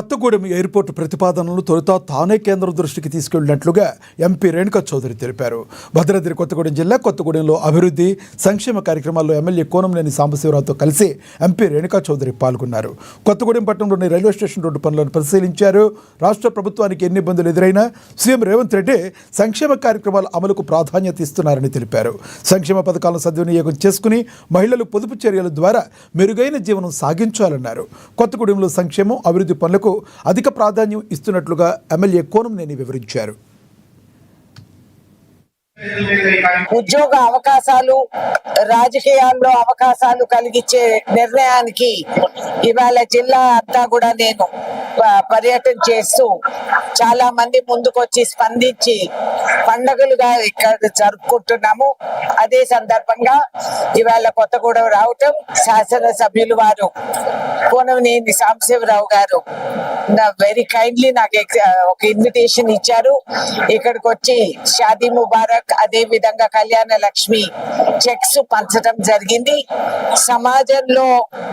Kothagudem airport ప్రతిపాదనలు తొలుత తానే కేంద్రం దృష్టికి తీసుకెళ్లినట్లుగా ఎంపీ రేణుకా చౌదరి తెలిపారు. భద్రాద్రి కొత్తగూడెం జిల్లా కొత్తగూడెంలో అభివృద్ధి సంక్షేమ కార్యక్రమాల్లో ఎమ్మెల్యే కోనంనేని సాంబశివరావుతో కలిసి ఎంపీ రేణుకా చౌదరి పాల్గొన్నారు. కొత్తగూడెం పట్టణంలోని రైల్వే స్టేషన్ రోడ్డు పనులను పరిశీలించారు. రాష్ట్ర ప్రభుత్వానికి ఎన్ని ఇబ్బందులు ఎదురైనా సీఎం రేవంత్ రెడ్డి సంక్షేమ కార్యక్రమాల అమలుకు ప్రాధాన్యత ఇస్తున్నారని తెలిపారు. సంక్షేమ పథకాలను సద్వినియోగం చేసుకుని మహిళలు పొదుపు చర్యల ద్వారా మెరుగైన జీవనం సాగించాలన్నారు. కొత్తగూడెంలో సంక్షేమం అభివృద్ధి పనులకు అధిక ప్రాధాన్యం ఇస్తున్నట్లుగా ఎమ్మెల్యే కోనంనేని వివరించారు. ఉద్యోగ అవకాశాలు, రాజకీయాల్లో అవకాశాలు కలిగించే నిర్ణయానికి ఇవాళ జిల్లా అంతా కూడా నేను పర్యటన చేస్తూ చాలా మంది ముందుకొచ్చి స్పందించి పండుగలుగా ఇక్కడ జరుపుకుంటున్నాము. అదే సందర్భంగా ఇవాళ కొత్తగూడెం రావటం, శాసనసభ్యులు వారు కోనంనేని సాంబశివరావు గారు వెరీ కైండ్లీ నాకు ఒక ఇన్విటేషన్ ఇచ్చారు. ఇక్కడికి వచ్చి షాదీ ముబారక్, అదే విధంగా కళ్యాణ లక్ష్మి చెక్స్ పంచడం జరిగింది. సమాజంలో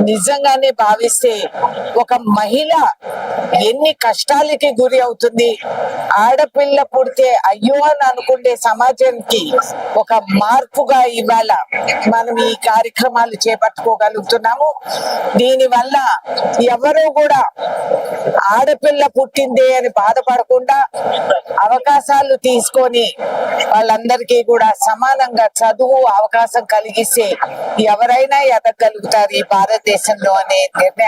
నిజంగానే భావిస్తే ఒక మహిళ ఎన్ని కష్టాలకి గురి అవుతుంది, ఆడపిల్ల పుడితే అయ్యో అని అనుకునే సమాజానికి ఒక మార్పుగా ఇవాళ మనం ఈ కార్యక్రమాలు చేపట్టుకోగలుగుతున్నాము. దీనివల్ల ఎవరూ కూడా ఆడపిల్ల పుట్టిందే అని బాధపడకుండా అవకాశాలు తీసుకొని వాళ్ళందరికీ కూడా సమానంగా చదువు అవకాశం కలిగిస్తే ఎవరైనా ఎదగలుగుతారు ఈ భారతదేశంలో అనే నిర్ణయాన్ని